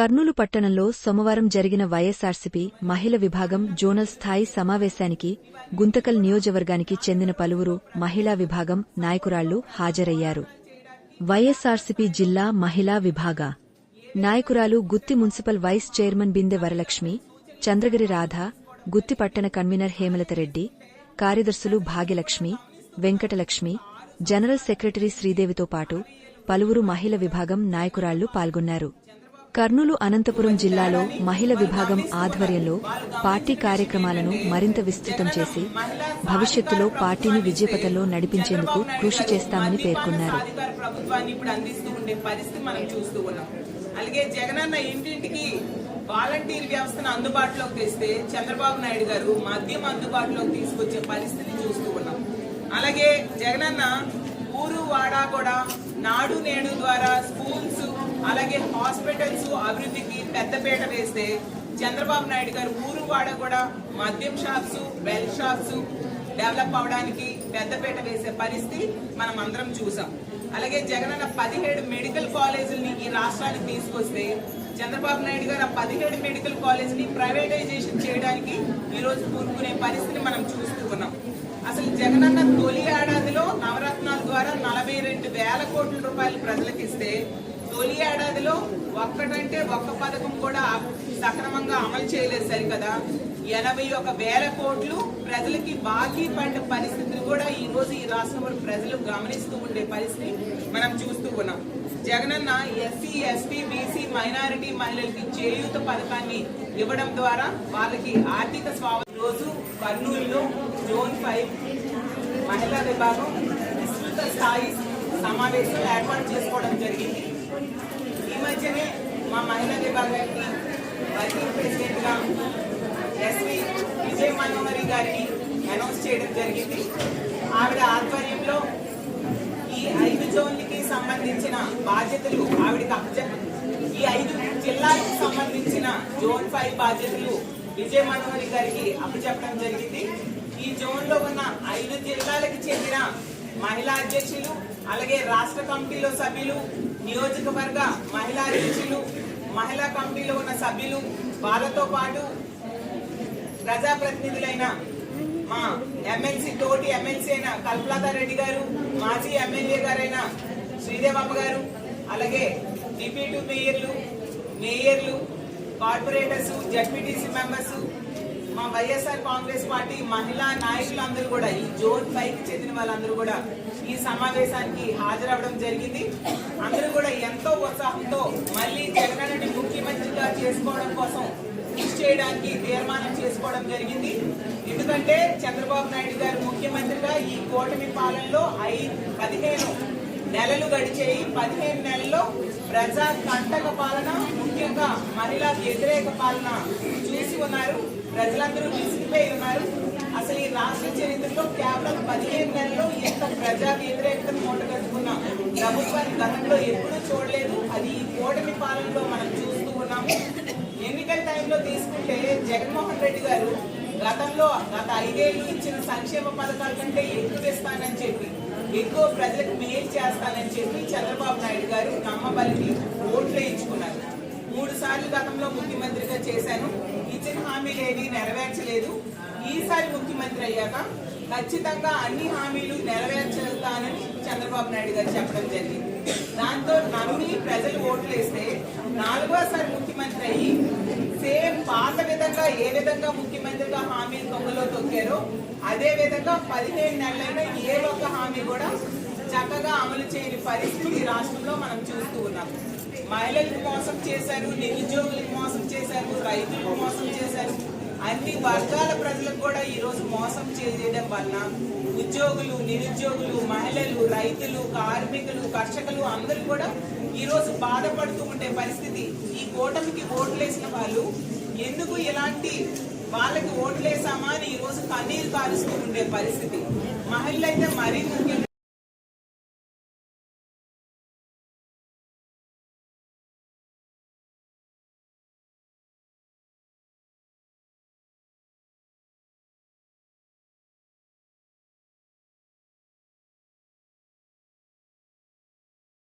కర్నూలు పట్టణంలో సోమవారం జరిగిన వైఎస్సార్సీపీ మహిళ విభాగం జోనల్ స్థాయి సమావేశానికి గుంతకల్ నియోజకవర్గానికి చెందిన పలువురు మహిళా విభాగం నాయకురాళ్లు హాజరయ్యారు. వైఎస్సార్సీపీ జిల్లా మహిళా విభాగ నాయకురాలు గుత్తి మున్సిపల్ వైస్ చైర్మన్ బిందె వరలక్ష్మి, చంద్రగిరి రాధ, గుత్తి పట్టణ కన్వీనర్ హేమలతరెడ్డి, కార్యదర్శులు భాగ్యలక్ష్మి, వెంకటలక్ష్మి, జనరల్ సెక్రటరీ శ్రీదేవితో పాటు పలువురు మహిళ విభాగం నాయకురాళ్లు పాల్గొన్నారు. కర్నూలు అనంతపురం జిల్లాలో మహిళ విభాగం ఆధ్వర్యంలో పార్టీ కార్యక్రమాలను మరింత విస్తృతం చేసి భవిష్యత్తులో పార్టీని విజయపథంలో నడిపించేందుకు కృషి చేస్తామని పేర్కొన్నారు. అలాగే జగనన్న ఇంటింటికి వాలంటీర్ వ్యవస్థను అందుబాటులోకి తెస్తే చంద్రబాబు నాయుడు గారు మద్యం అందుబాటులోకి తీసుకొచ్చే పరిస్థితిని చూస్తూ ఉన్నాం. అలాగే జగనన్న ఊరు వాడా కూడా నాడు నేడు ద్వారా స్కూల్స్ అలాగే హాస్పిటల్స్ అభివృద్ధికి పెద్దపీట వేస్తే చంద్రబాబు నాయుడు గారు ఊరు వాడ కూడా మద్యం షాప్స్, బెల్ షాప్స్ డెవలప్ అవడానికి పెద్దపీట వేసే పరిస్థితి మనం అందరం చూసాం. అలాగే జగనన్న 17 మెడికల్ కాలేజీలని ఈ రాష్ట్రానికి తీసుకొస్తే చంద్రబాబు నాయుడు గారు ఆ 17 మెడికల్ కాలేజీని ప్రైవేటైజేషన్ చేయడానికి ఈ రోజు పూనుకునే పరిస్థితిని మనం చూస్తూ ఉన్నాం. అసలు జగనన్న తొలి ఏడాదిలో నవరత్నాల ద్వారా 42,000 కోట్ల రూపాయలు ప్రజలకు ఇస్తే తొలి ఏడాదిలో ఒక్క పథకం కూడా సక్రమంగా అమలు చేయలేదు. సరికదా 81,000 కోట్లు ప్రజలకి బాకీ పడ్డ పరిస్థితులు కూడా ఈ రోజు ఈ రాష్ట్రంలో ప్రజలు గమనిస్తూ ఉండే పరిస్థితి మనం చూస్తూ ఉన్నాం. Jagananna SC, ST, BC, minority మహిళలకి చేయూత పథకాన్ని ఇవ్వడం ద్వారా వాళ్ళకి ఆర్థిక స్వావలంబన రోజు కర్నూలులో జోన్ 5 మహిళా విభాగం విస్తృత స్థాయి సమావేశం ఏర్పాటు చేసుకోవడం జరిగింది. ఈ మధ్యనే మా మహిళా విభాగానికి వర్కింగ్ ప్రెసిడెంట్ గా ఎస్వి విజయ మనోహరి గారిని అనౌన్స్ చేయడం జరిగింది. ఆవిడ ఆధ్వర్యంలో ఈ 5 జోన్లకి సంబంధించిన బాధ్యతలు ఆవిడకి అప్పచెప్పారు. ఈ 5 జిల్లాలకు సంబంధించిన జోన్ 5 బాధ్యతలు విజయ మనోహరి గారికి అప్పచెప్పడం జరిగింది. ఈ జోన్ లో ఉన్న 5 జిల్లాలకు చెందిన మహిళా అధ్యక్షులు, అలాగే రాష్ట్ర కమిటీలో సభ్యులు, నియోజకవర్గ మహిళా అధ్యక్షులు, మహిళా కమిటీలో ఉన్న సభ్యులు, వాళ్ళతో పాటు ప్రజాప్రతినిధులైన మా ఎమ్మెల్సీ తోటి ఎమ్మెల్సీ అయిన కల్పలతారెడ్డి గారు, మాజీ ఎమ్మెల్యే గారైన శ్రీదేవమ్మ గారు, అలాగే డిప్యూటీ మేయర్లు, కార్పొరేటర్స్, జడ్పీటీసీ మెంబర్స్, మా వైఎస్ఆర్ కాంగ్రెస్ పార్టీ మహిళా నాయకులందరూ కూడా ఈ జోన్ 5కి చెందిన వాళ్ళందరూ కూడా ఈ సమావేశానికి హాజరవడం జరిగింది. అందరూ కూడా ఎంతో ఉత్సాహంతో మళ్ళీ జగనన్నని ముఖ్యమంత్రిగా చేసుకోవడం కోసం కృషి చేయడానికి తీర్మానం చేసుకోవడం జరిగింది. ఎందుకంటే చంద్రబాబు నాయుడు గారు ముఖ్యమంత్రిగా ఈ కూటమి పాలనలో 15 నెలలు గడిచేయి. 15 నెలల్లో ప్రజా కంటక పాలన, ముఖ్యంగా మహిళా వ్యతిరేక పాలన చూసి ఉన్నారు. ప్రజలందరూ విసిగిపోయి ఉన్నారు. అసలు ఈ రాష్ట్ర చరిత్రలో కేవలం 15 నెలల్లో ఎంత ప్రజా వ్యతిరేకతను మూటగట్టుకున్న ప్రభుత్వాన్ని గతంలో ఎప్పుడూ చూడలేదు. అది ఈ కూటమి పాలనలో మనం చూస్తూ ఉన్నాము. ఎన్నికల టైంలో తీసుకుంటే జగన్మోహన్ రెడ్డి గారు గత 5 ఏళ్ళు ఇచ్చిన సంక్షేమ పథకాల కంటే ఎక్కువ ఇస్తానని చెప్పి, ఎక్కువ ప్రజలకు మేలు చేస్తానని చెప్పి చంద్రబాబు నాయుడు గారు నమ్మబలికి ఓట్లు వేయించుకున్నారు. 3 సార్లు గతంలో ముఖ్యమంత్రిగా చేశాను, ఇచ్చిన హామీలు ఏవి నెరవేర్చలేదు. ఈసారి ముఖ్యమంత్రి అయ్యాక ఖచ్చితంగా అన్ని హామీలు నెరవేర్చుతానని చంద్రబాబు నాయుడు గారు చెప్పడం జరిగింది. దాంతో నమ్మి ప్రజలు ఓట్లు వేస్తే 4వసారి ముఖ్యమంత్రి అయ్యి సేమ్ పాత విధంగా ఏ విధంగా ముఖ్యమంత్రిగా హామీలు తొంగలో తొక్కారో అదే విధంగా 15 నెలలైనా ఏ ఒక్క హామీ కూడా చక్కగా అమలు చేయని పరిస్థితి రాష్ట్రంలో మనం చూస్తూ ఉన్నాం. మహిళలకు మోసం చేశారు, నిరుద్యోగులకు మోసం చేశారు, రైతులకు మోసం చేశారు. అన్ని వర్గాల ప్రజలకు కూడా ఈ రోజు మోసం చేయడం వలన ఉద్యోగులు, నిరుద్యోగులు, మహిళలు, రైతులు, కార్మికులు, కర్షకులు అందరూ కూడా ఈ రోజు బాధపడుతూ ఉండే పరిస్థితి. ఈ కూటమికి ఓట్లేసిన వాళ్ళు ఎందుకు ఇలాంటి వాళ్ళకి ఓట్లేసామా అని ఈ రోజు కన్నీరు కారుస్తూ ఉండే పరిస్థితి. మహిళలు అయితే మరీ ముఖ్యంగా